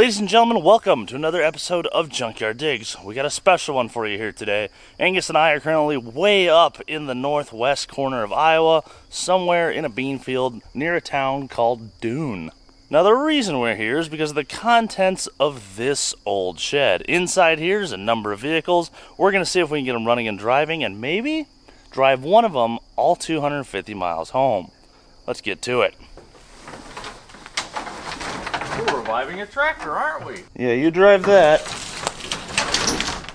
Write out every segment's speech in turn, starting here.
Ladies and gentlemen, welcome to another episode of Junkyard Digs. We got a special one for you here today. Angus and I are currently way up in the northwest corner of Iowa, somewhere in a bean field near a town called Dune. Now the reason we're here is because of the contents of this old shed. Inside here is a number of vehicles. We're going to see if we can get them running and driving and maybe drive one of them all 250 miles home. Let's get to it. We're reviving a tractor, aren't we? Yeah, you drive that.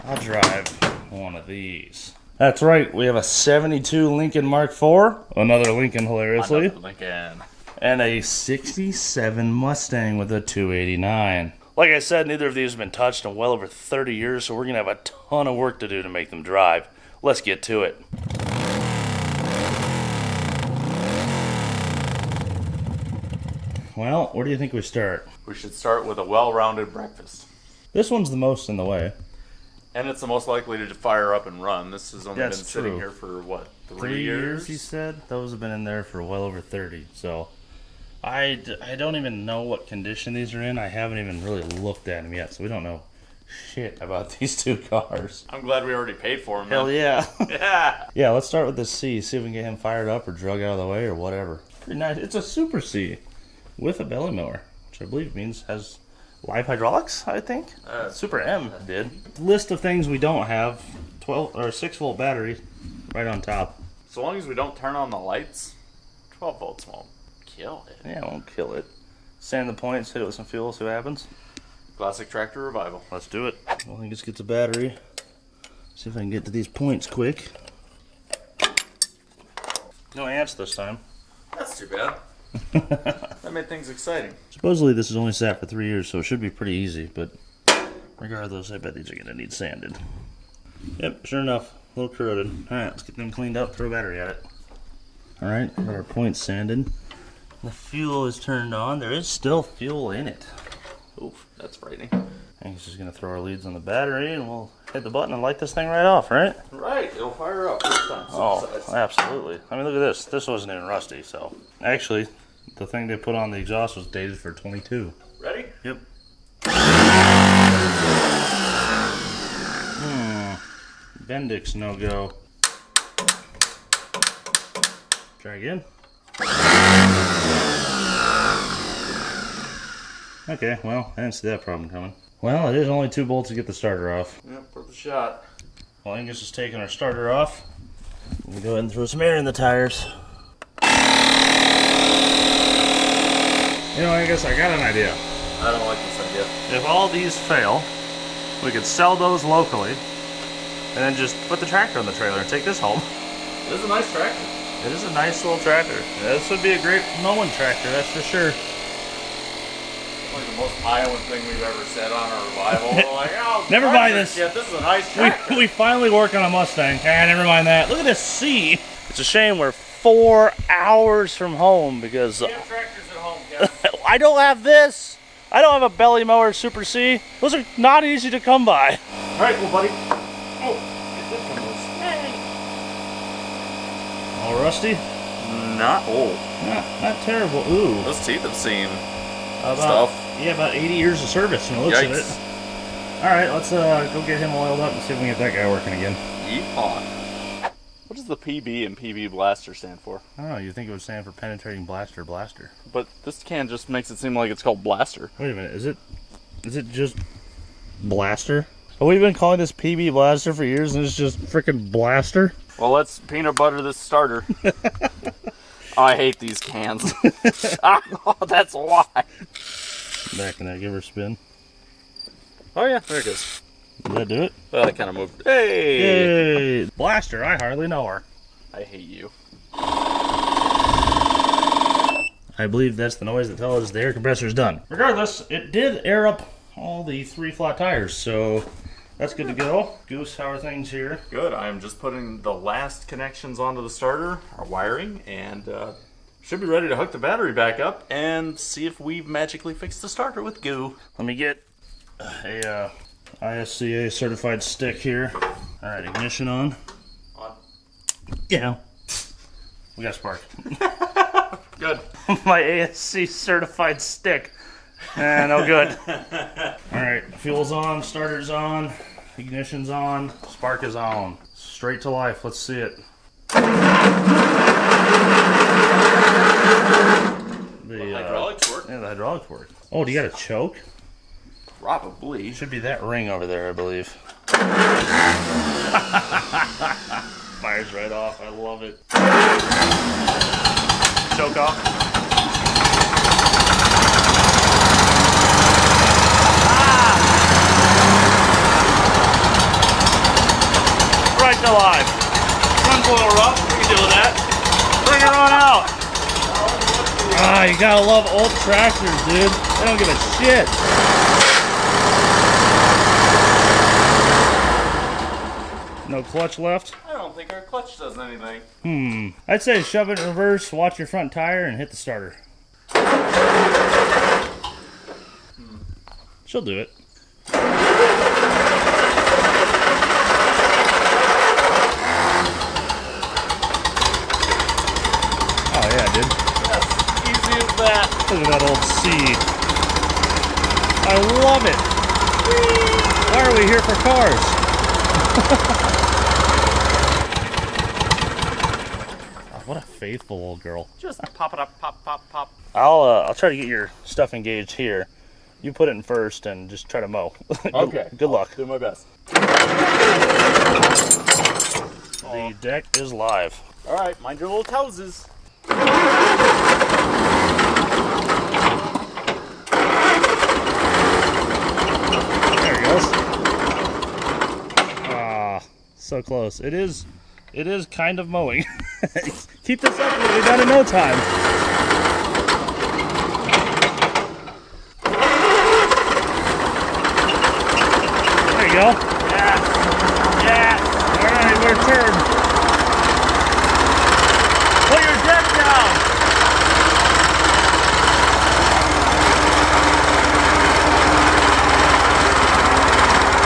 I'll drive one of these. That's right, we have a 72 Lincoln Mark IV, another Lincoln hilariously, Another Lincoln. And a 67 Mustang with a 289. Like I said, neither of these have been touched in well over 30 years, so we're going to have a ton of work to do to make them drive. Let's get to it. Well, where do you think we start? We should start with a well-rounded breakfast. This one's the most in the way. And it's the most likely to fire up and run. This has only been That's sitting true. here for, what, 3 years, he said? Those have been in there for well over 30. So I don't even know what condition these are in. I haven't even really looked at them yet, so we don't know shit about these two cars. I'm glad we already paid for them. Hell yeah. Yeah. Yeah, let's start with this C. See if we can get him fired up or drug out of the way or whatever. Pretty nice. It's a Super C with a belly mower, which I believe means has live hydraulics, I think. Super M did. List of things we don't have. 12 or 6-volt battery right on top. So long as we don't turn on the lights, 12 volts won't kill it. Yeah, it won't kill it. Sand the points, hit it with some fuel, see what happens. Classic tractor revival. Let's do it. Well, I just get the battery. See if I can get to these points quick. No ants this time. That's too bad. That made things exciting. Supposedly this has only sat for 3 years, so it should be pretty easy, but regardless, I bet these are going to need sanded. Yep, sure enough, a little corroded. Alright, let's get them cleaned up, throw a battery at it. Alright, got our points sanded. The fuel is turned on. There is still fuel in it. Oof, that's frightening. And he's just going to throw our leads on the battery, and we'll hit the button and light this thing right off, right? Right, it'll fire up this time. Oh, absolutely. I mean, look at this. This wasn't even rusty, so. Actually, the thing they put on the exhaust was dated for 22. Ready? Yep. Bendix no-go. Try again. Okay, well, I didn't see that problem coming. Well, it is only 2 bolts to get the starter off. Yep, worth a shot. Well, Angus is taking our starter off. We'll go ahead and throw some air in the tires. You know, Angus, I got an idea. I don't like this idea. If all these fail, we could sell those locally and then just put the tractor on the trailer and take this home. It is a nice tractor. It is a nice little tractor. This would be a great mowing tractor, that's for sure. Like the most Iowan thing we've ever said on a revival. We're like, oh, Never mind this. Shit, this is a nice tractor. We finally work on a Mustang. Never mind that. Look at this C. It's a shame we're 4 hours from home because We have tractors at home, Kevin. I don't have this. I don't have a belly mower Super C. Those are not easy to come by. All right, well, buddy. Oh, it did come loose. All rusty? Not old. Not terrible. Ooh. Those teeth have seen About, stuff. Yeah, about 80 years of service from the looks of it. All right, let's go get him oiled up and see if we can get that guy working again. Yeehaw. What does the PB and PB blaster stand for? I don't know. You think it would stand for penetrating blaster? But this can just makes it seem like it's called blaster. Wait a minute. Is it just blaster? Have we been calling this PB blaster for years and it's just freaking blaster? Well, let's peanut butter this starter. Oh, I hate these cans. Oh, that's why. Back in there, give her a spin. Oh yeah, there it goes. Did that do it? Well, that kind of moved. Hey! Yay! Blaster, I hardly know her. I hate you. I believe that's the noise that tells us the air compressor is done. Regardless, it did air up all the 3 flat tires, so that's good to go. Goose, how are things here? Good. I'm just putting the last connections onto the starter, our wiring, and should be ready to hook the battery back up and see if we've magically fixed the starter with goo. Let me get a ISCA certified stick here. All right, ignition on. On. Yeah. We got a spark. Good. My ASC certified stick. No good. Alright, fuel's on, starter's on, ignition's on, spark is on. Straight to life, let's see it. The hydraulics work. Yeah, the hydraulics work. Oh, do you got a choke? Probably. Should be that ring over there, I believe. Fires right off, I love it. Choke off. Right to live. Front coil rough, we can deal with that. Bring her on out. Ah, you gotta love old tractors, dude. They don't give a shit. No clutch left? I don't think our clutch does anything. I'd say shove it in reverse, watch your front tire, and hit the starter. She'll do it. Oh yeah, dude. Yes, easy as that. Look at that old C. I love it. Why are we here for cars? Oh, what a faithful old girl. Just pop it up, pop, pop, pop. I'll try to get your stuff engaged here. You put it in first and just try to mow. Okay. Good luck. Do my best. The deck is live. All right, mind your little toesies. There it goes. Ah, so close. It is kind of mowing. Keep this up, we'll be done in no time. There you go. Yes. Yes. All right, we're turned. Put your deck down.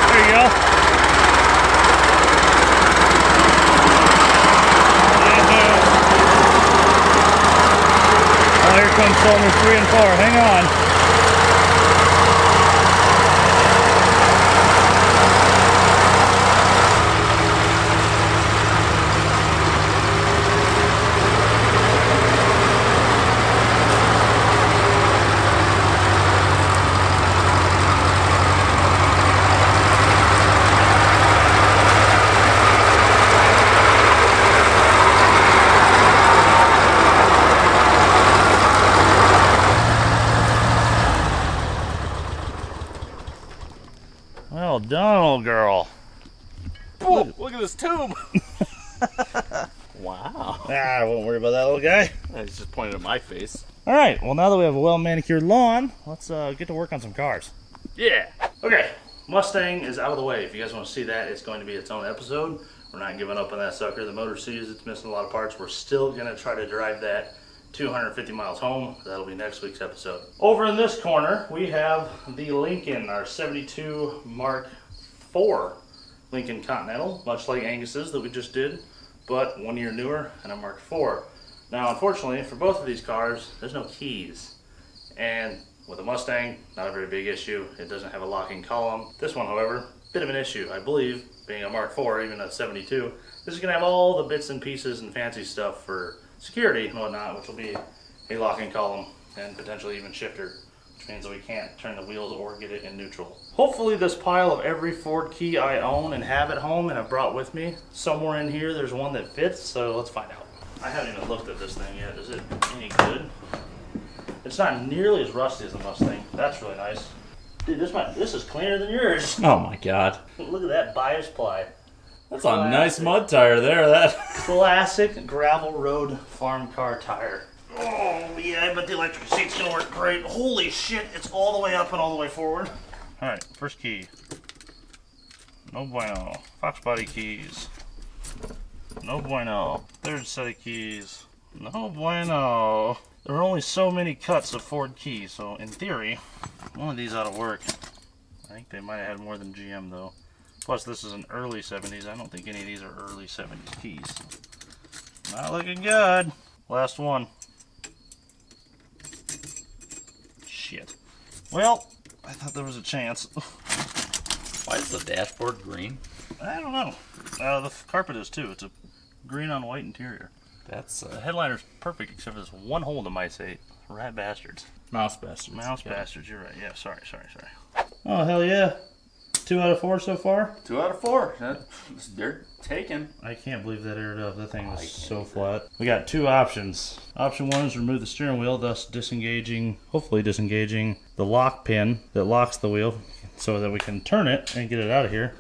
There you go. Oh, here comes cylinders 3 and 4. Hang on. Well done, old girl. Oh, look at this tube. Wow. I won't worry about that little guy. He's just pointing at my face. All right, well, now that we have a well-manicured lawn, let's get to work on some cars. Yeah. Okay, Mustang is out of the way. If you guys want to see that, it's going to be its own episode. We're not giving up on that sucker. The motor sees it's missing a lot of parts. We're still going to try to drive that 250 miles home. That'll be next week's episode. Over in this corner, we have the Lincoln, our 72 Mark IV Lincoln Continental, much like Angus's that we just did, but 1 year newer and a Mark IV. Now, unfortunately, for both of these cars, there's no keys. And with a Mustang, not a very big issue. It doesn't have a locking column. This one, however, bit of an issue. I believe, being a Mark IV, even a 72, this is going to have all the bits and pieces and fancy stuff for security and whatnot, which will be a locking column and potentially even shifter, which means that we can't turn the wheels or get it in neutral. Hopefully this pile of every Ford key I own and have at home and have brought with me, somewhere in here there's one that fits, so let's find out. I haven't even looked at this thing yet. Is it any good? It's not nearly as rusty as the Mustang. That's really nice. Dude, this is cleaner than yours. Oh my god. Look at that bias ply. That's a nice mud tire there. That classic gravel road farm car tire. Oh yeah, I bet the electric seat's gonna work great. Holy shit, it's all the way up and all the way forward. Alright, first key. No bueno. Fox body keys. No bueno. Third set of keys. No bueno. There are only so many cuts of Ford keys, so in theory, one of these ought to work. I think they might have had more than GM though. Plus this is an early 70s. I don't think any of these are early 70s keys. Not looking good. Last one. Shit. Well, I thought there was a chance. Why is the dashboard green? I don't know. The carpet is too. It's a green on white interior. That's The headliner's perfect except for this one hole in the mice ate. Rat bastards. mouse bastards. Mouse bastards, you're right. Yeah, sorry. Oh, hell yeah. 2 out of 4 so far? 2 out of 4. They're taken. I can't believe that aired up. That thing was so flat. We got 2 options. Option 1 is remove the steering wheel, thus hopefully disengaging the lock pin that locks the wheel so that we can turn it and get it out of here.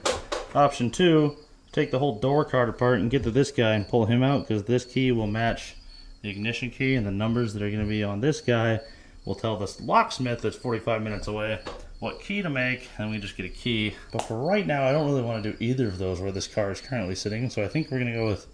Option 2, take the whole door card apart and get to this guy and pull him out, because this key will match the ignition key, and the numbers that are going to be on this guy will tell this locksmith that's 45 minutes away what key to make, and we just get a key. But for right now, I don't really want to do either of those where this car is currently sitting, so I think we're going to go with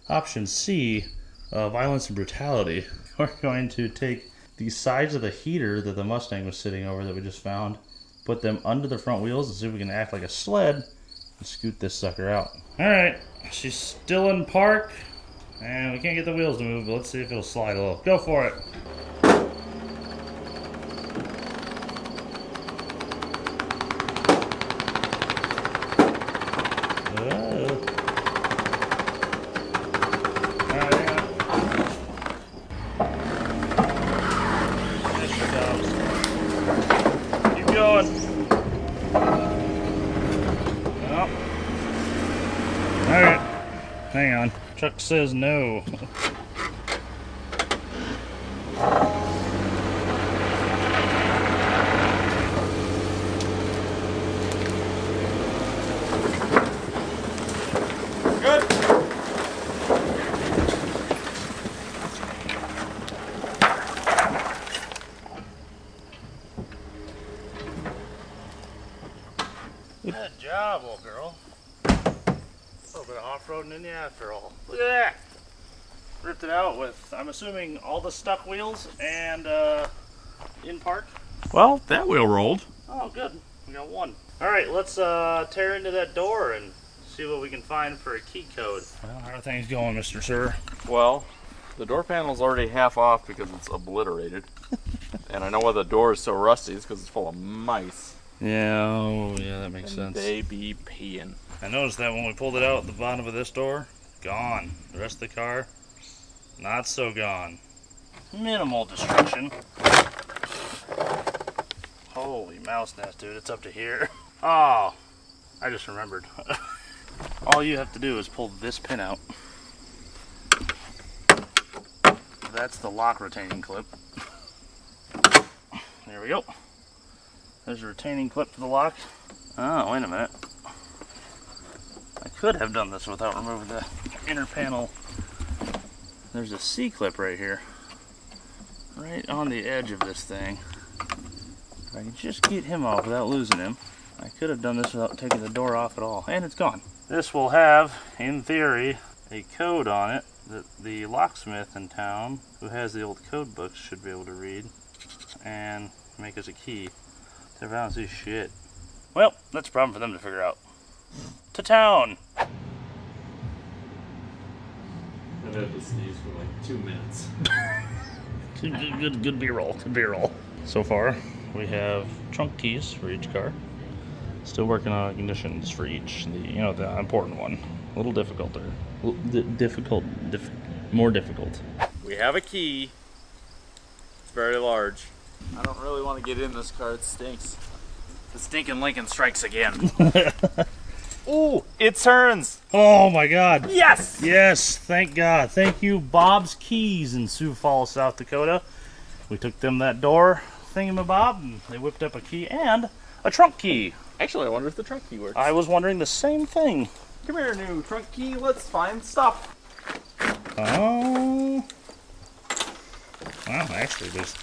option C, violence and brutality. We're going to take the sides of the heater that the Mustang was sitting over that we just found, put them under the front wheels and see if we can act like a sled and scoot this sucker out. Alright, she's still in park, and we can't get the wheels to move, but let's see if it'll slide a little. Go for it! Alright, hang on. Chuck says no. Good. Good job, old girl. A little bit of off-roading in you after all. Look at that! Ripped it out with, I'm assuming, all the stuck wheels and in park. Well, that wheel rolled. Oh, good. We got 1. Alright, let's tear into that door and see what we can find for a key code. Well, how are things going, Mr. Sir? Well, the door panel's already half off because it's obliterated. And I know why the door is so rusty. It's because it's full of mice. Yeah, oh, yeah, that makes sense. They be peeing. I noticed that when we pulled it out at the bottom of this door, gone. The rest of the car, not so gone. Minimal destruction. Holy mouse nest, dude, it's up to here. Oh, I just remembered. All you have to do is pull this pin out. That's the lock retaining clip. There we go. There's a retaining clip for the lock. Oh, wait a minute. I could have done this without removing the inner panel. There's a C-clip right here. Right on the edge of this thing. If I can just get him off without losing him, I could have done this without taking the door off at all. And it's gone. This will have, in theory, a code on it that the locksmith in town, who has the old code books, should be able to read and make us a key. I don't see shit. Well, that's a problem for them to figure out. To town! I've had to sneeze for like 2 minutes. Good B-roll, good B-roll. So far, we have trunk keys for each car. Still working on ignitions for each. The important one. A little difficult there. More difficult. We have a key. It's very large. I don't really want to get in this car. It stinks. The stinking Lincoln strikes again. Ooh, it turns. Oh my God. Yes. Yes, thank God. Thank you, Bob's Keys in Sioux Falls, South Dakota. We took them that door thingamabob, and they whipped up a key and a trunk key. Actually, I wonder if the trunk key works. I was wondering the same thing. Come here, new trunk key. Let's find stuff. Oh. Well, actually, there's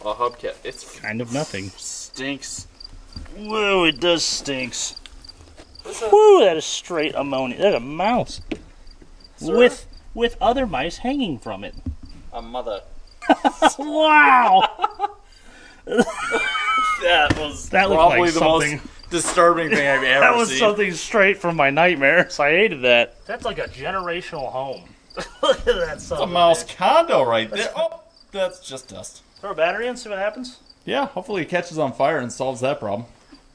A hubcap. It's kind of nothing. Stinks. Whoa, it does stinks. Woo, that is straight ammonia. There's a mouse. Sir? With other mice hanging from it. A mother. Wow! That was That looked probably like the something. most disturbing thing I've ever That was seen. something straight from my nightmares. I hated that. That's like a generational home. Look at that son It's a mouse condo right there. Oh, that's just dust. Throw a battery in, see what happens. Yeah, hopefully it catches on fire and solves that problem.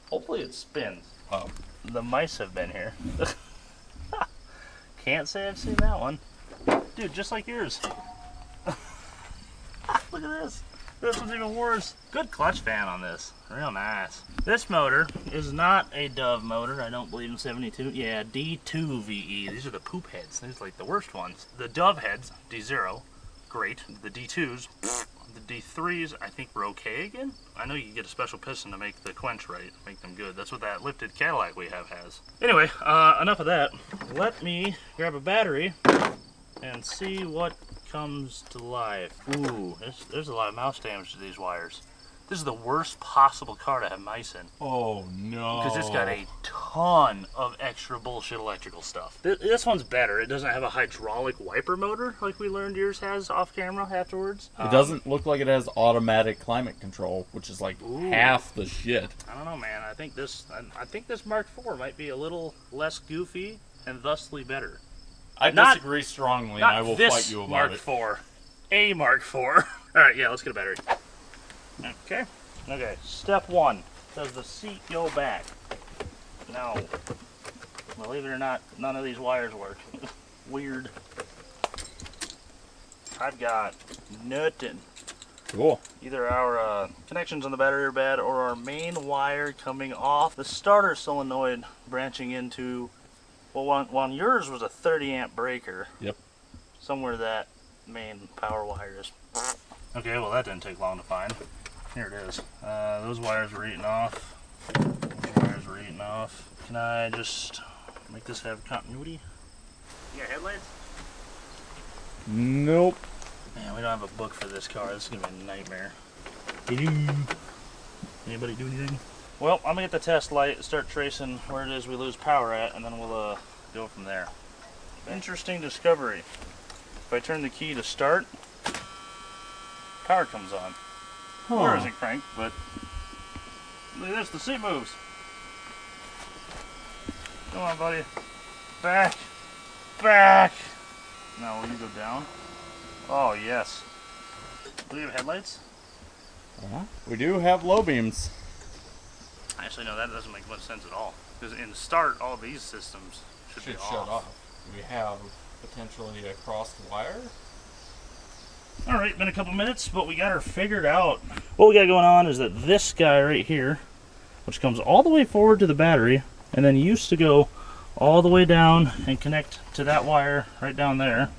Hopefully it spins. Oh, the mice have been here. Can't say I've seen that one. Dude, just like yours. Look at this. This one's even worse. Good clutch fan on this. Real nice. This motor is not a Dove motor. I don't believe in 72. Yeah, D2VE. These are the poop heads. These are like the worst ones. The Dove heads, D0, great. The D2s, the D3s, I think were okay again. I know you can get a special piston to make the quench right, make them good. That's what that lifted Cadillac we have has. Anyway, enough of that. Let me grab a battery and see what comes to life. Ooh, there's a lot of mouse damage to these wires. This is the worst possible car to have mice in. Oh no. Because it's got a ton of extra bullshit electrical stuff. This one's better. It doesn't have a hydraulic wiper motor like we learned yours has off camera afterwards. It doesn't look like it has automatic climate control, which is like half the shit. I don't know, man. I think this Mark IV might be a little less goofy and thusly better. I disagree strongly, and I will fight you about it. Mark IV. A Mark IV. Alright, yeah, let's get a battery. Okay. Okay, step one. Does the seat go back? No. Believe it or not, none of these wires work. Weird. I've got nothing. Cool. Either our connections on the battery are bad, or our main wire coming off the starter solenoid branching into... Well, one yours was a 30 amp breaker. Yep. Somewhere that main power wire is. Okay, well that didn't take long to find. Here it is. Those wires were eaten off. Those wires were eaten off. Can I just make this have continuity? You got headlights? Nope. Man, we don't have a book for this car. This is gonna be a nightmare. Anybody do anything? Well, I'm gonna get the test light, start tracing where it is we lose power at, and then we'll go from there. Interesting discovery. If I turn the key to start, power comes on. Door isn't cranked, but look at this, the seat moves. Come on, buddy. Back. Back. Now will you go down? Oh, yes. Do we have headlights? We do have low beams. Actually, no, that doesn't make much sense at all. Because in start, all these systems should be shut off. We have potentially a crossed wire. Alright, been a couple minutes, but we got her figured out. What we got going on is that this guy right here, which comes all the way forward to the battery, and then used to go all the way down and connect to that wire right down there,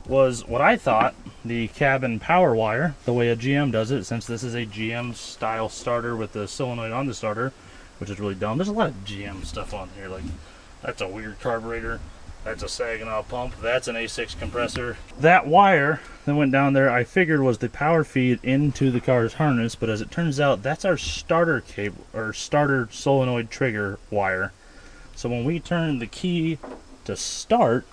was what I thought the cabin power wire, the way a GM does it, since this is a GM style starter with the solenoid on the starter, which is really dumb. There's a lot of GM stuff on here, like that's a weird carburetor, that's a Saginaw pump, that's an A6 compressor. That wire that went down there I figured was the power feed into the car's harness, but as it turns out that's our starter cable, or starter solenoid trigger wire. So when we turn the key to start,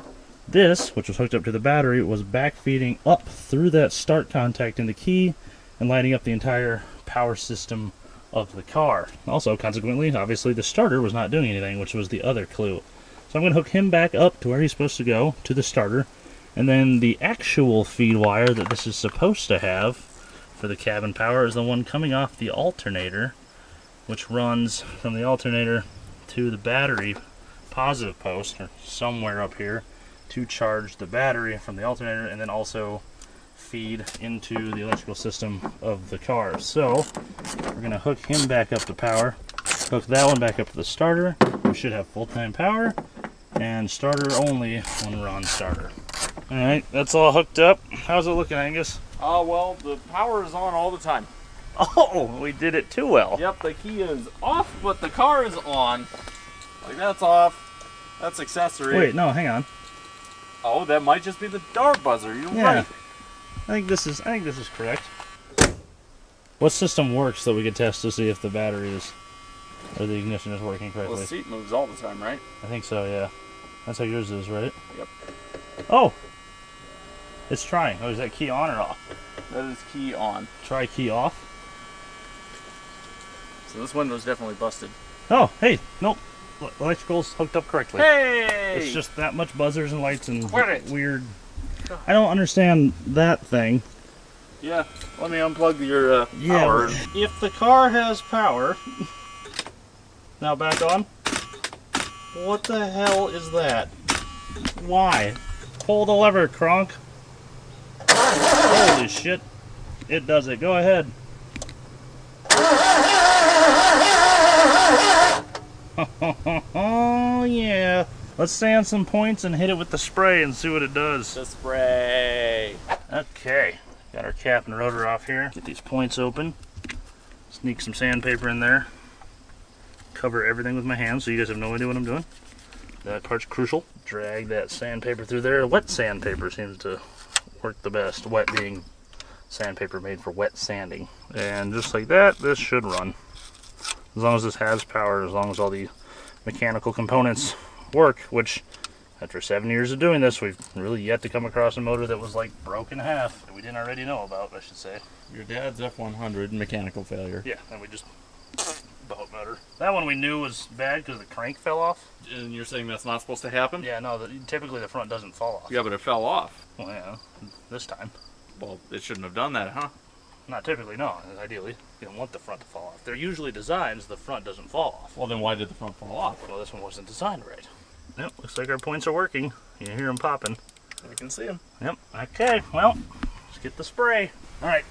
this, which was hooked up to the battery, was backfeeding up through that start contact in the key and lighting up the entire power system of the car. Also, consequently, obviously the starter was not doing anything, which was the other clue. So I'm going to hook him back up to where he's supposed to go, to the starter, and then the actual feed wire that this is supposed to have for the cabin power is the one coming off the alternator, which runs from the alternator to the battery positive post, or somewhere up here, to charge the battery from the alternator and then also feed into the electrical system of the car. So we're going to hook him back up to power, hook that one back up to the starter. We should have full-time power and starter only when we're on starter. Alright, that's all hooked up. How's it looking, Angus? Well, the power is on all the time. Oh, we did it too well. Yep, the key is off, but the car is on. Like, that's off. That's accessory. Wait, no, hang on. Oh, that might just be the door buzzer. You're Yeah. right. I think this is correct. What system works that we could test to see if the battery is, or the ignition is working correctly? Well, the seat moves all the time, right? I think so, yeah. That's how yours is, right? Yep. Oh! It's trying. Oh, is that key on or off? That is key on. Try key off. So this window's definitely busted. Oh, hey, nope. Electrical's hooked up correctly. Hey! It's just that much buzzers and lights and Quit it. weird... I don't understand that thing. Yeah, let me unplug your power. If the car has power... Now back on. What the hell is that? Why? Pull the lever, Kronk. Holy shit. It does it. Go ahead. Oh yeah. Let's sand some points and hit it with the spray and see what it does. The spray. Okay. Got our cap and rotor off here. Get these points open. Sneak some sandpaper in there. Cover everything with my hands so you guys have no idea what I'm doing. That part's crucial. Drag that sandpaper through there. Wet sandpaper seems to work the best. Wet being sandpaper made for wet sanding. And just like that, this should run. As long as this has power, as long as all the mechanical components work, which after 7 years of doing this, we've really yet to come across a motor that was like broke in half that we didn't already know about, I should say. Your dad's F100 mechanical failure. Yeah, and we just boat motor. That one we knew was bad because the crank fell off. And you're saying that's not supposed to happen? Yeah, no, typically the front doesn't fall off. Yeah, but it fell off. Well, yeah, this time. Well, it shouldn't have done that, huh? Not typically, no. Ideally, you don't want the front to fall off. They're usually designed so the front doesn't fall off. Well, then why did the front fall off? Well, this one wasn't designed right. Yep, looks like our points are working. You hear them popping. I can see them. Yep, okay, well, let's get the spray. All right.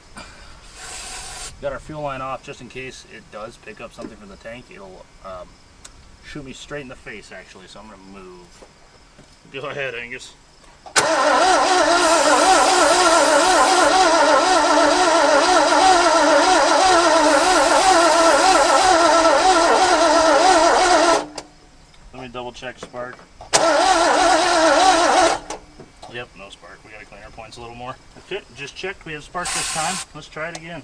Got our fuel line off just in case it does pick up something from the tank. It'll shoot me straight in the face, actually, so I'm going to move. Go ahead, Angus. Let me double check spark. Yep, no spark. We got to clean our points a little more. Okay, just checked. We have spark this time. Let's try it again.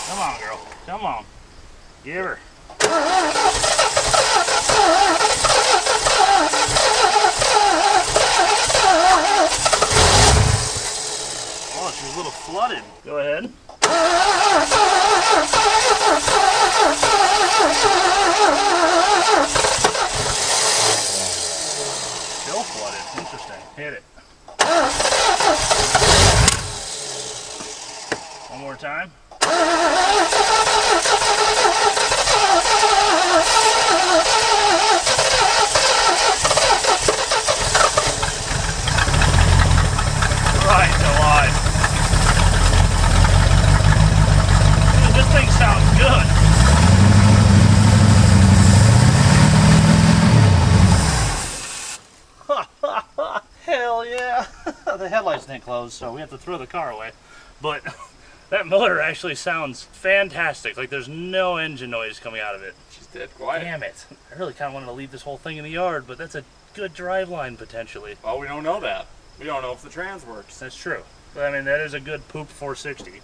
Come on, girl. Come on. Give her. Oh, she's a little flooded. Go ahead. Still flooded. Interesting. Hit it. One more time. Right, alive. Dude, this thing sounds good. Hell yeah. The headlights didn't close, so we have to throw the car away. But that motor actually sounds fantastic. Like there's no engine noise coming out of it. She's dead quiet. Damn it. I really kind of wanted to leave this whole thing in the yard, but that's a good drive line potentially. Well, we don't know that. We don't know if the trans works. That's true. But I mean, that is a good poop 460.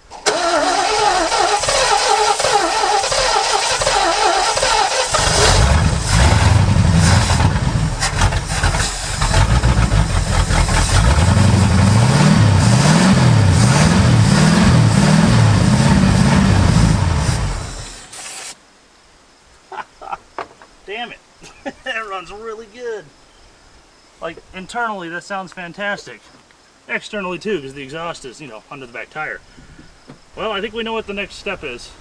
Damn it. That runs really good. Like, internally, that sounds fantastic. Externally, too, because the exhaust is, under the back tire. Well, I think we know what the next step is.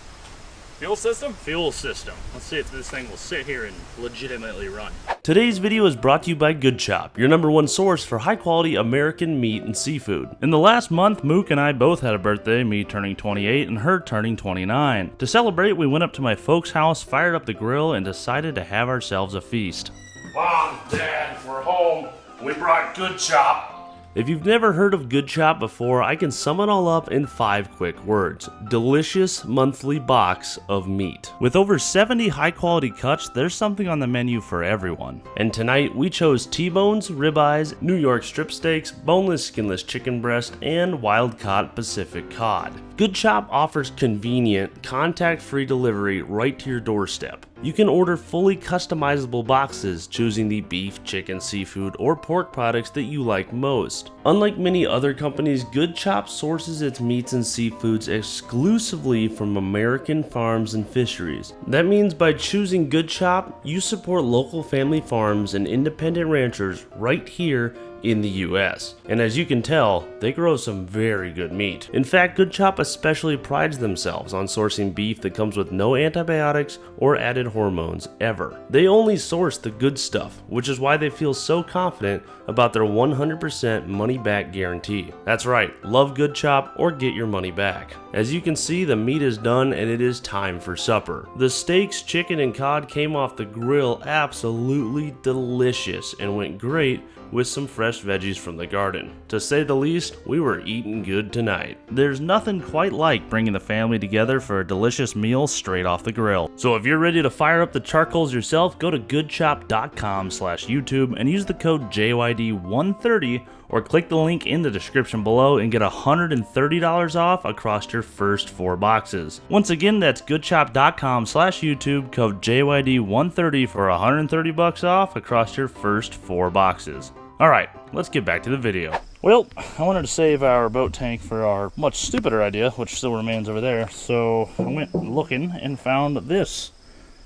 Fuel system? Fuel system. Let's see if this thing will sit here and legitimately run. Today's video is brought to you by Good Chop, your #1 source for high-quality American meat and seafood. In the last month, Mook and I both had a birthday, me turning 28 and her turning 29. To celebrate, we went up to my folks' house, fired up the grill, and decided to have ourselves a feast. Mom, Dad, we're home. We brought Good Chop. If you've never heard of Good Chop before, I can sum it all up in 5 quick words. Delicious monthly box of meat. With over 70 high-quality cuts, there's something on the menu for everyone. And tonight, we chose T-bones, ribeyes, New York strip steaks, boneless skinless chicken breast, and wild-caught Pacific cod. Good Chop offers convenient, contact-free delivery right to your doorstep. You can order fully customizable boxes, choosing the beef, chicken, seafood, or pork products that you like most. Unlike many other companies, Good Chop sources its meats and seafoods exclusively from American farms and fisheries. That means by choosing Good Chop, you support local family farms and independent ranchers right here in the US. And as you can tell, they grow some very good meat. In fact, Good Chop especially prides themselves on sourcing beef that comes with no antibiotics or added hormones ever. They only source the good stuff, which is why they feel so confident about their 100% money back guarantee. That's right, love Good Chop or get your money back. As you can see, the meat is done and it is time for supper. The steaks, chicken, and cod came off the grill absolutely delicious and went great with some fresh veggies from the garden. To say the least, we were eating good tonight. There's nothing quite like bringing the family together for a delicious meal straight off the grill. So if you're ready to fire up the charcoals yourself, go to goodchop.com/YouTube and use the code JYD130 or click the link in the description below and get $130 off across your first 4 boxes. Once again, that's goodchop.com/YouTube, code JYD130 for $130 off across your first 4 boxes. Alright, let's get back to the video. Well, I wanted to save our boat tank for our much stupider idea, which still remains over there, so I went looking and found this.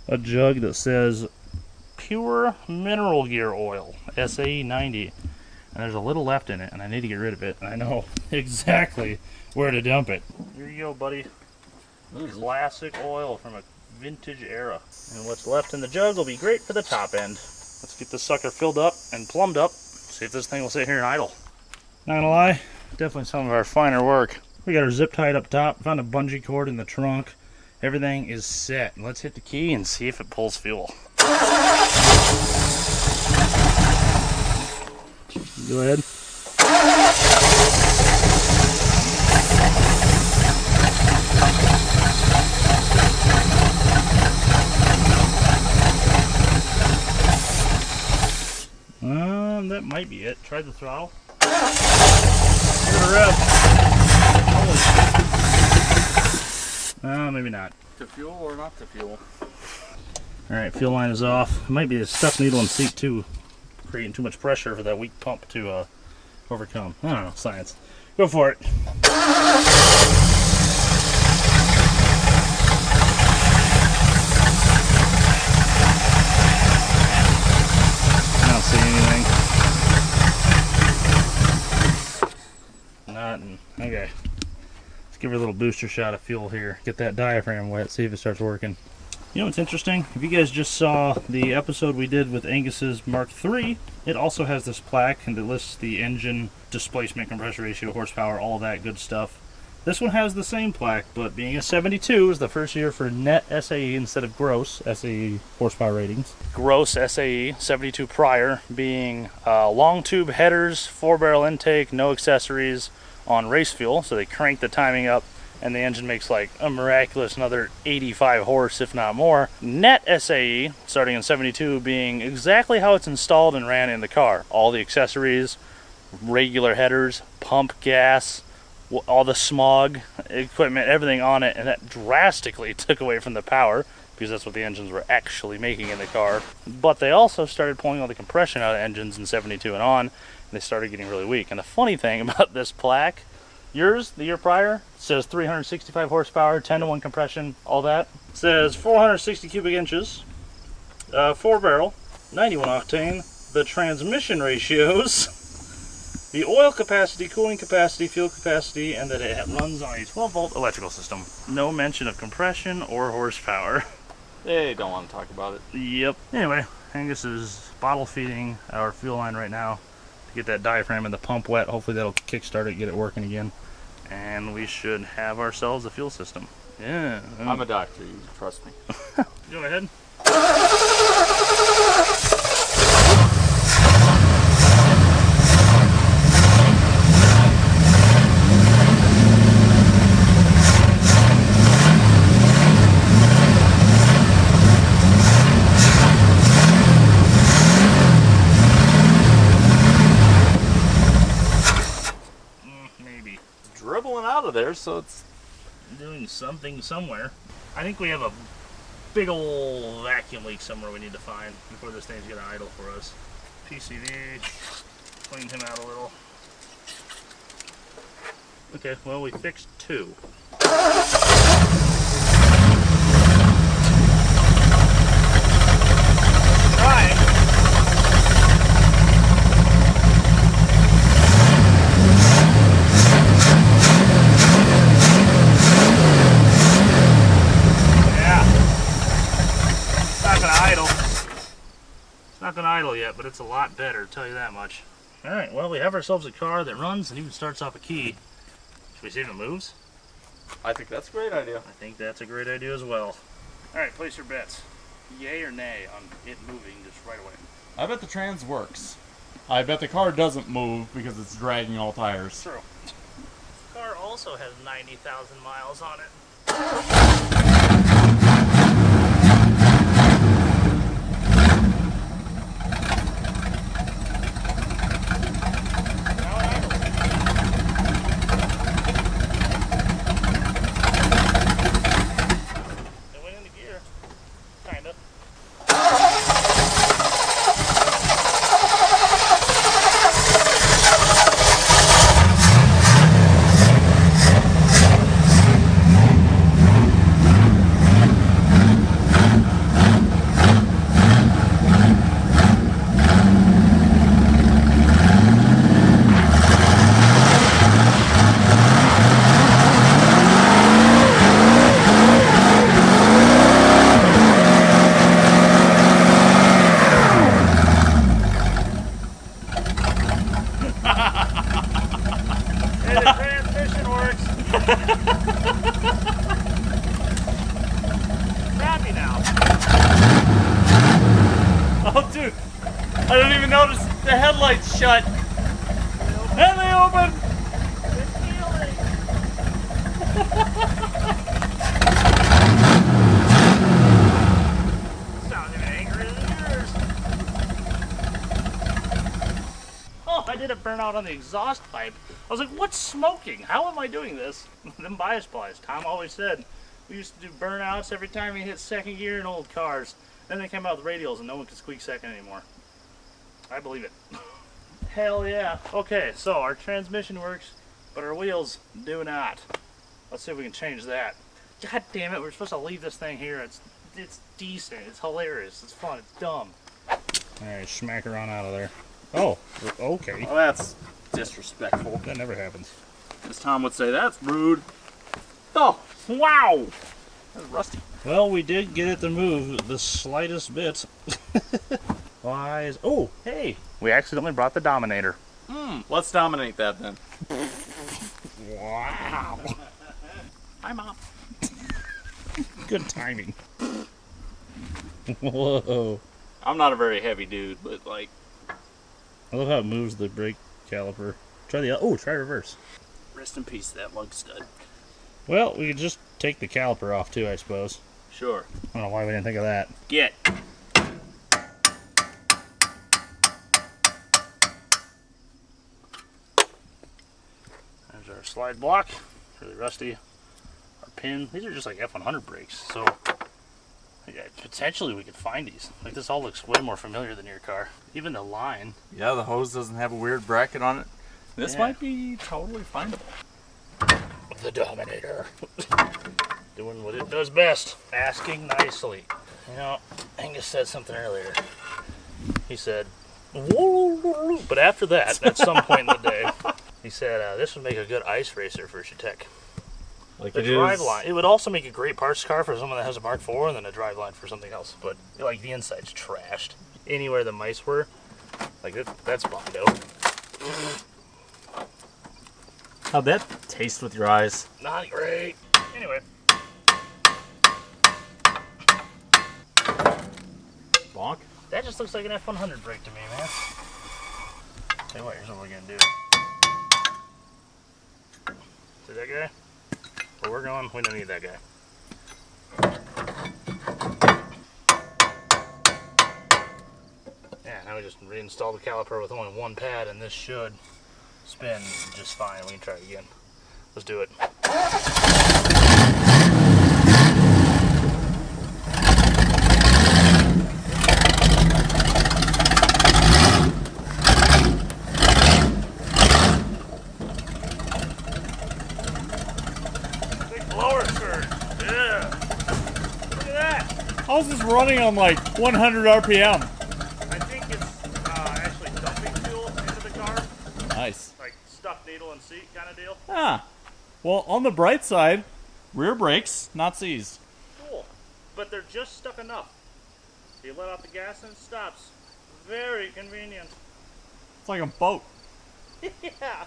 A jug that says Pure Mineral Gear Oil, SAE 90. And there's a little left in it, and I need to get rid of it, and I know exactly where to dump it. Here you go, buddy. Classic oil from a vintage era. And what's left in the jug will be great for the top end. Let's get this sucker filled up and plumbed up. See if this thing will sit here and idle. Not gonna lie, definitely some of our finer work. We got our zip tied up top, found a bungee cord in the trunk. Everything is set. Let's hit the key and see if it pulls fuel. Go ahead. That might be it. Try the throttle. Give it a rev. Maybe not. To fuel or not to fuel? Alright, fuel line is off. It might be the stuff needle and seat too, creating too much pressure for that weak pump to overcome. I don't know, science. Go for it. I don't see anything. Nothing. Okay. Let's give her a little booster shot of fuel here. Get that diaphragm wet, see if it starts working. You know what's interesting? If you guys just saw the episode we did with Angus's Mark III, it also has this plaque and it lists the engine, displacement, compressor ratio, horsepower, all that good stuff. This one has the same plaque, but being a 72 is the first year for net SAE instead of gross SAE horsepower ratings. Gross SAE, 72 prior, being long tube headers, 4-barrel intake, no accessories on race fuel, so they crank the timing up and the engine makes like a miraculous another 85 horse, if not more. Net SAE, starting in 72, being exactly how it's installed and ran in the car. All the accessories, regular headers, pump gas, all the smog equipment, everything on it, and that drastically took away from the power because that's what the engines were actually making in the car. But they also started pulling all the compression out of engines in 72 and on, and they started getting really weak. And the funny thing about this plaque, yours, the year prior, says 365 horsepower, 10-to-1 compression, all that. It says 460 cubic inches, 4-barrel, 91 octane. The transmission ratios, the oil capacity, cooling capacity, fuel capacity, and that it runs on a 12-volt electrical system. No mention of compression or horsepower. They don't want to talk about it. Yep. Anyway, Angus is bottle feeding our fuel line right now to get that diaphragm and the pump wet. Hopefully that'll kickstart it, get it working again. And we should have ourselves a fuel system. Yeah. I'm a doctor, you trust me. Go ahead. Dribbling out of there, so it's doing something somewhere. I think we have a big old vacuum leak somewhere we need to find before this thing's gonna idle for us. PCV, cleaned him out a little. Okay, well, we fixed 2. Trying. Not gonna idle yet, but it's a lot better, I'll tell you that much. Alright, well, we have ourselves a car that runs and even starts off a key. Should we see if it moves? I think that's a great idea. I think that's a great idea as well. Alright, place your bets. Yay or nay on it moving just right away? I bet the trans works. I bet the car doesn't move because it's dragging all tires. True. The car also has 90,000 miles on it. I don't even notice the headlights shut. And they open. Sounds even angrier than yours. Oh, I did a burnout on the exhaust pipe. I was like, what's smoking? How am I doing this? Them bias plies. Tom always said we used to do burnouts every time we hit second gear in old cars. Then they came out with radials and no one could squeak second anymore. I believe it. Hell yeah. Okay, so our transmission works, but our wheels do not. Let's see if we can change that. God damn it, we're supposed to leave this thing here. It's decent, it's hilarious, it's fun, it's dumb. Alright, smack her on out of there. Oh, okay. Well, that's disrespectful. That never happens. As Tom would say, that's rude. Oh, wow. That's rusty. Well, we did get it to move the slightest bit. Wise. Oh, hey. We accidentally brought the Dominator. Let's dominate that then. Wow. Hi, Mom. Good timing. Whoa. I'm not a very heavy dude, but like... I love how it moves the brake caliper. Try reverse. Rest in peace, that lug stud. Well, we could just take the caliper off too, I suppose. Sure. I don't know why we didn't think of that. Get. There's our slide block. Really rusty. Our pin. These are just like F100 brakes. So, yeah, potentially we could find these. Like, this all looks way more familiar than your car. Even the line. Yeah, the hose doesn't have a weird bracket on it. This Yeah. might be totally findable. The Dominator. Doing what it does best. Asking nicely. You know, Angus said something earlier. He said, woo, but after that, at some point in the day, he said, this would make a good ice racer for Chatek. Like The driveline. It would also make a great parts car for someone that has a Mark IV and then a driveline for something else. But, like, the inside's trashed. Anywhere the mice were, like, that's Bondo. How'd that taste with your eyes? Not great. Anyway. Bonk? That just looks like an F100 brake to me, man. Tell you what, here's what we're gonna do. See that guy? Where we're going, we don't need that guy. Yeah, now we just reinstall the caliper with only one pad, and this should spin just fine. We can try it again. Let's do it. Lower surge. Yeah. Look at that. How's this running on like 100 RPM? I think it's actually dumping fuel into the car. Nice. Like stuck needle and seat kind of deal. Ah. Well, on the bright side, rear brakes not seized. Cool. But they're just stuck enough. You let out the gas and it stops. Very convenient. It's like a boat. Yeah.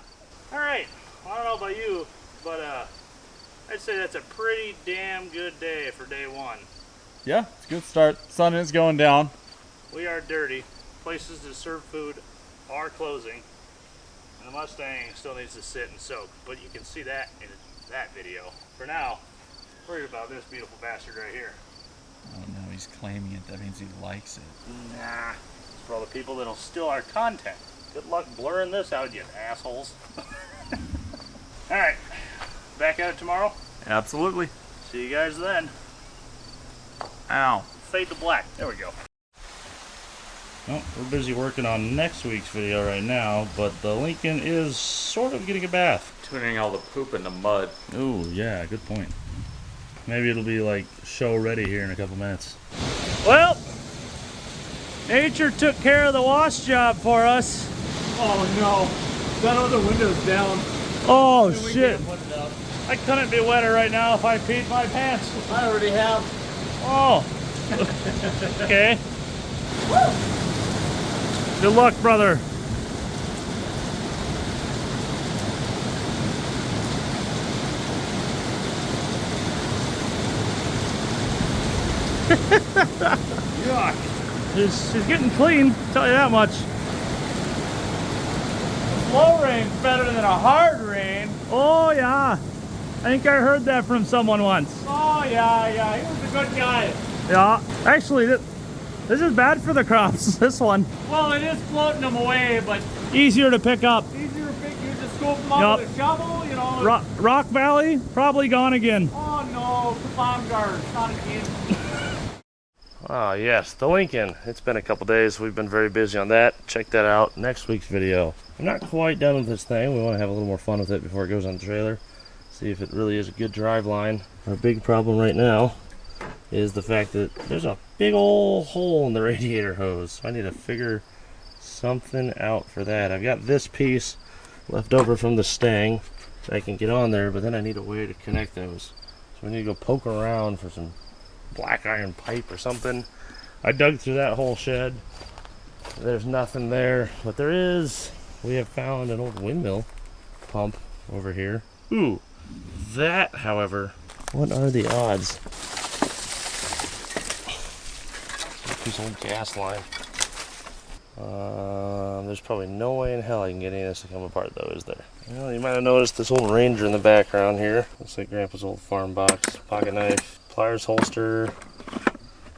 Alright. I don't know about you, but I'd say that's a pretty damn good day for day one. Yeah, it's a good start. Sun is going down. We are dirty. Places to serve food are closing. And the Mustang still needs to sit and soak. But you can see that in that video. For now, worried about this beautiful bastard right here. Oh no, he's claiming it. That means he likes it. Nah. It's for all the people that'll steal our content. Good luck blurring this out, you assholes. Alright. Back at it tomorrow? Absolutely. See you guys then. Ow. Fade to black. There we go. Well, we're busy working on next week's video right now, but the Lincoln is sort of getting a bath. Tuning all the poop in the mud. Oh, yeah, good point. Maybe it'll be like show ready here in a couple minutes. Well, nature took care of the wash job for us. Oh no. That other window's down. Oh, shit. I couldn't be wetter right now if I peed my pants. I already have. Oh. Okay. Good luck, brother. Yuck. She's getting clean, tell you that much. Slow rain's better than a hard rain. Oh, yeah. I think I heard that from someone once. Oh yeah, he was a good guy. Yeah. Actually, this is bad for the crops, this one. Well, it is floating them away, but Easier to pick up. easier to pick. You just scoop them up with a shovel, you know. Rock Valley, probably gone again. Oh no, coupon guard, not again. Ah, yes, the Lincoln. It's been a couple days. We've been very busy on that. Check that out next week's video. I'm not quite done with this thing. We want to have a little more fun with it before it goes on the trailer. See if it really is a good drive line. Our big problem right now is the fact that there's a big old hole in the radiator hose. So I need to figure something out for that. I've got this piece left over from the Stang that I can get on there, but then I need a way to connect those. So we need to go poke around for some black iron pipe or something. I dug through that whole shed. There's nothing there, but there is. We have found an old windmill pump over here. Ooh, that, however, what are the odds? This old gas line. There's probably no way in hell I can get any of this to come apart, though, is there? Well, you might have noticed this old Ranger in the background here. Looks like Grandpa's old farm box, pocket knife, pliers holster,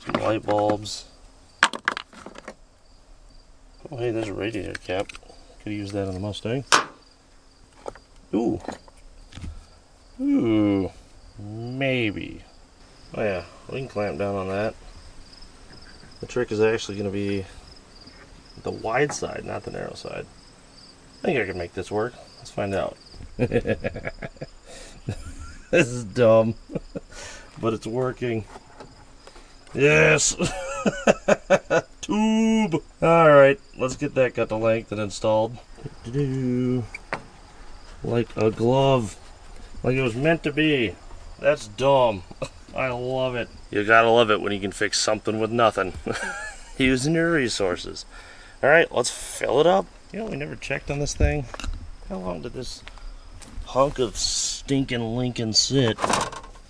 some light bulbs. Oh, hey, there's a radiator cap. Could use that on the Mustang. Ooh. Ooh. Maybe. Oh yeah, we can clamp down on that. The trick is actually going to be the wide side, not the narrow side. I think I can make this work. Let's find out. This is dumb, but it's working. Yes! Tube! Alright, let's get that cut to length and installed. Like a glove. Like it was meant to be. That's dumb. I love it. You gotta love it when you can fix something with nothing. Using your resources. Alright, let's fill it up. You know, we never checked on this thing. How long did this hunk of stinking Lincoln sit?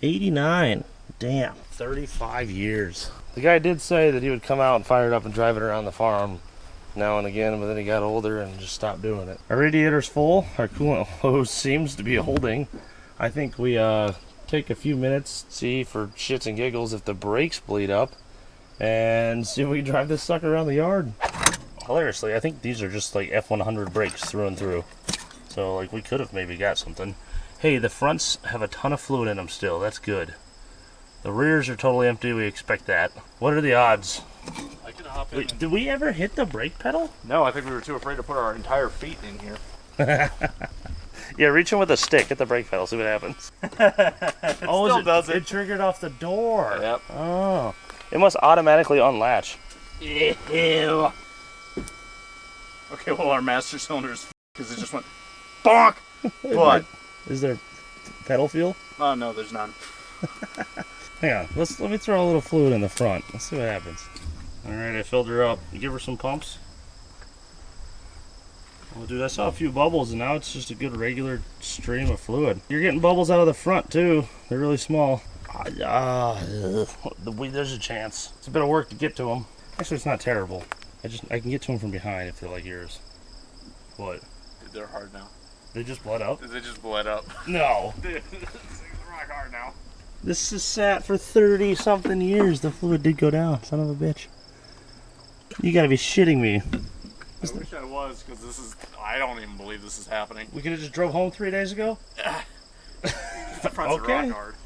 89. Damn. 35 years. The guy did say that he would come out and fire it up and drive it around the farm now and again, but then he got older and just stopped doing it. Our radiator's full. Our coolant hose seems to be holding. I think we take a few minutes, see for shits and giggles if the brakes bleed up, and see if we can drive this sucker around the yard. Hilariously, I think these are just like F100 brakes through and through. So like we could have maybe got something. Hey, the fronts have a ton of fluid in them still. That's good. The rears are totally empty. We expect that. What are the odds? I can hop in. Wait, did we ever hit the brake pedal? No, I think we were too afraid to put our entire feet in here. Yeah, reach in with a stick. Hit the brake pedal. See what happens. Still does it. It triggered off the door. Yep. Oh. It must automatically unlatch. Ew. Okay, well, our master cylinder is because it just went bonk. What? Is there pedal fuel? Oh, no, there's none. Hang on. Let me throw a little fluid in the front. Let's see what happens. All right, I filled her up. You give her some pumps. Well, dude, I saw a few bubbles, and now it's just a good regular stream of fluid. You're getting bubbles out of the front, too. They're really small. There's a chance. It's a bit of work to get to them. Actually, it's not terrible. I can get to them from behind if they're like yours. What? Dude, they're hard now. They just bled up? They just bled up. No. Dude, this thing's rock hard now. This is sat for 30-something years. The fluid did go down. Son of a bitch. You gotta be shitting me. I wish I was, because this is... I don't even believe this is happening. We could have just drove home 3 days ago? The front's Okay. rock hard.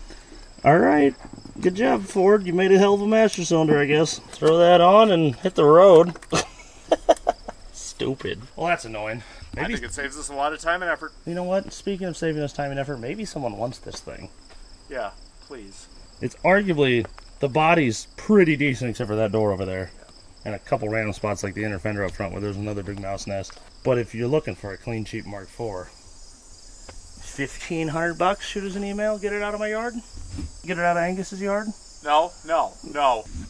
Alright. Good job, Ford. You made a hell of a master cylinder, I guess. Throw that on and hit the road. Stupid. Well, that's annoying. I think it saves us a lot of time and effort. You know what? Speaking of saving us time and effort, maybe someone wants this thing. Yeah, please. It's arguably... The body's pretty decent except for that door over there. And a couple random spots like the inner fender up front where there's another big mouse nest. But if you're looking for a clean, cheap Mark IV, $1,500, shoot us an email, get it out of my yard. Get it out of Angus's yard. No. No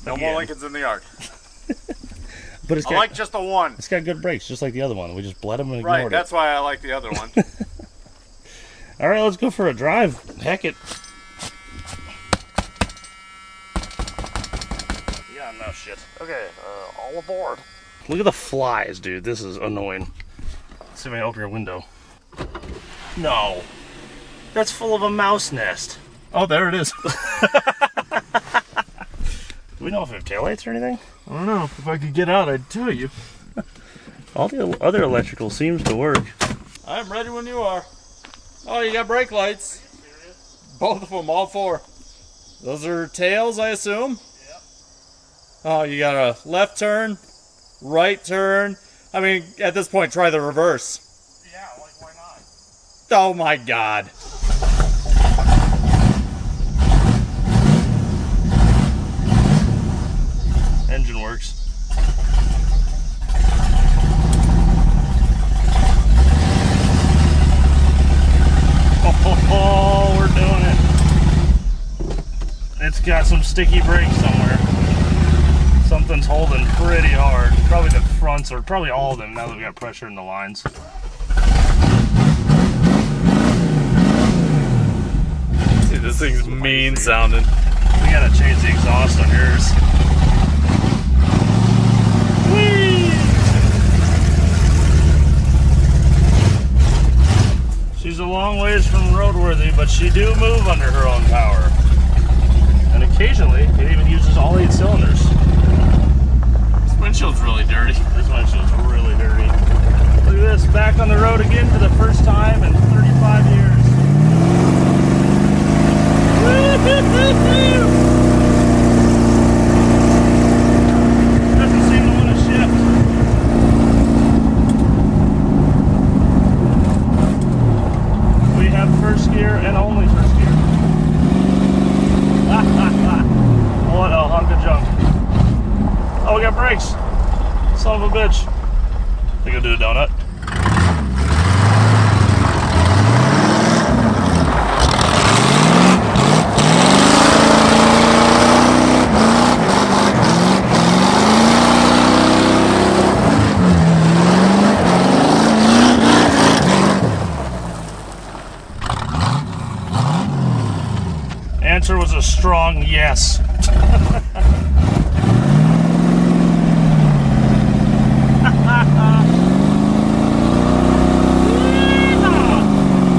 Again. more Lincolns in the yard. But it's I got, like just the one. it's got good brakes, just like the other one. We just bled them and ignored Right, that's why I like the other one. it. All right, let's go for a drive. Heck it. Yeah, no shit. Okay, all aboard. Look at the flies, dude. This is annoying. Let's see if I can open your window. No. That's full of a mouse nest. Oh, there it is. Do we know if we have taillights or anything? I don't know. If I could get out, I'd tell you. All the other electrical seems to work. I'm ready when you are. Oh, you got brake lights. Both of them, all four. Those are tails, I assume? Yep. Oh, you got a left turn, right turn. I mean, at this point, try the reverse. Yeah, like why not? Oh my God. Engine works. Oh, we're doing it. It's got some sticky brakes somewhere. Something's holding pretty hard. Probably the fronts, or probably all of them now that we got pressure in the lines. Dude, this thing's mean sounding. We gotta change the exhaust on yours. Whee! She's a long ways from roadworthy, but she do move under her own power. And occasionally, it even uses all 8 cylinders. This windshield's really dirty. This windshield's really dirty. Look at this, back on the road again for the first time in 35 years. Doesn't seem to want to shift. We have first gear and only first gear. What a hunk of junk. Oh, we got brakes. Son of a bitch. Think I'll do a donut. Answer was a strong yes.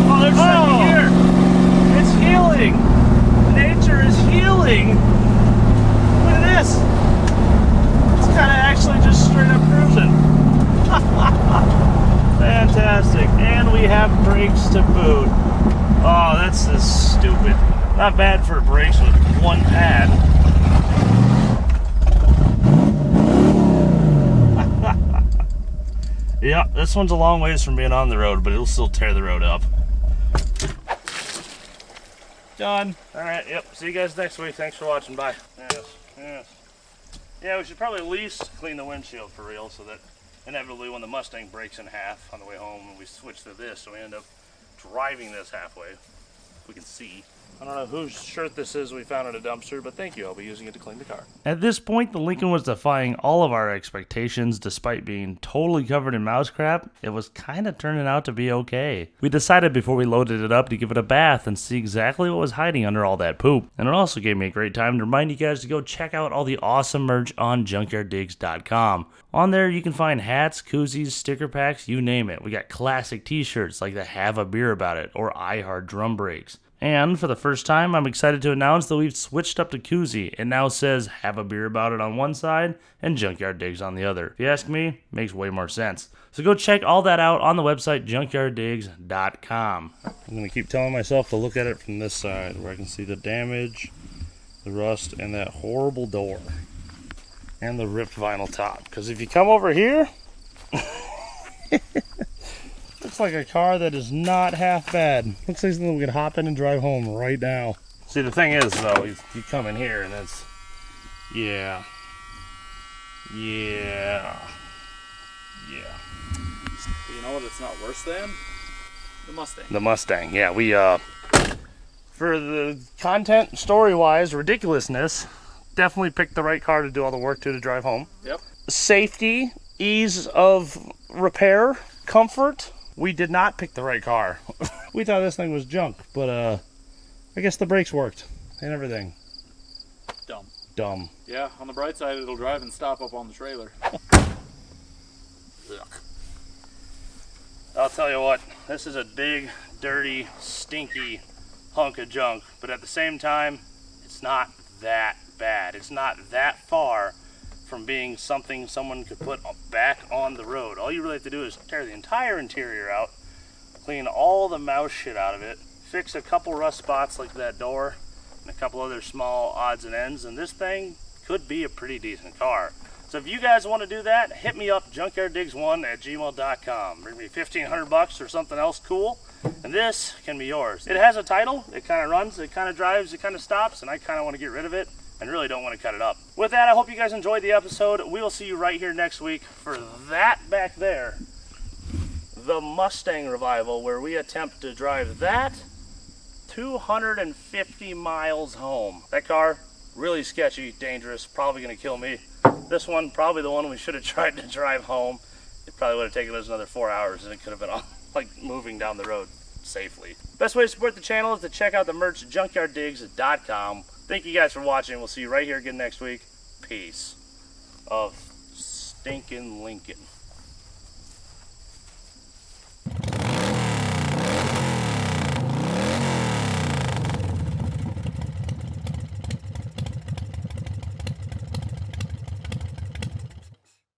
Oh, there's something here. It's healing. Nature is healing. Look at this. It's kind of actually just straight up cruising. Fantastic. And we have brakes to boot. Oh, that's just stupid. Not bad for brakes with one pad. Yeah, this one's a long ways from being on the road, but it'll still tear the road up. Done. All right, yep. See you guys next week. Thanks for watching. Bye. Yes, yes. Yeah, we should probably at least clean the windshield for real so that inevitably when the Mustang breaks in half on the way home and we switch to this, so we end up driving this halfway. We can see. I don't know whose shirt this is we found at a dumpster, but thank you. I'll be using it to clean the car. At this point, the Lincoln was defying all of our expectations despite being totally covered in mouse crap. It was kind of turning out to be okay. We decided before we loaded it up to give it a bath and see exactly what was hiding under all that poop. And it also gave me a great time to remind you guys to go check out all the awesome merch on junkyarddigs.com. On there, you can find hats, koozies, sticker packs, you name it. We got classic t-shirts like the Have a Beer About It or I Heart Drum Brakes. And for the first time, I'm excited to announce that we've switched up to koozie. It now says Have a Beer About It on one side and Junkyard Digs on the other. If you ask me, it makes way more sense. So go check all that out on the website junkyarddigs.com. I'm going to keep telling myself to look at it from this side where I can see the damage, the rust, and that horrible door. And the ripped vinyl top. Because if you come over here, looks like a car that is not half bad. Looks like something we could hop in and drive home right now. See, the thing is, though, you come in here and it's, yeah. You know what it's not worse than? The Mustang. The Mustang, yeah. We, for the content, story-wise, ridiculousness, definitely picked the right car to do all the work to drive home. Yep. Safety, ease of repair, comfort. We did not pick the right car. We thought this thing was junk, but I guess the brakes worked and everything. Dumb. Yeah, on the bright side, it'll drive and stop up on the trailer. Look. I'll tell you what, this is a big, dirty, stinky hunk of junk, but at the same time, it's not that bad. It's not that far from being something someone could put back on the road. All you really have to do is tear the entire interior out, clean all the mouse shit out of it, fix a couple rust spots like that door, and a couple other small odds and ends, and this thing could be a pretty decent car. So if you guys want to do that, hit me up, junkyarddigs1@gmail.com. Bring me $1,500 or something else cool, and this can be yours. It has a title, it kind of runs, it kind of drives, it kind of stops, and I kind of want to get rid of it and really don't want to cut it up. With that, I hope you guys enjoyed the episode. We will see you right here next week for that back there, the Mustang Revival, where we attempt to drive that 250 miles home. That car, really sketchy, dangerous, probably going to kill me. This one, probably the one we should have tried to drive home. It probably would have taken us another 4 hours and it could have been on, like moving down the road safely. Best way to support the channel is to check out the merch at junkyarddigs.com. Thank you guys for watching. We'll see you right here again next week. Peace of stinking Lincoln.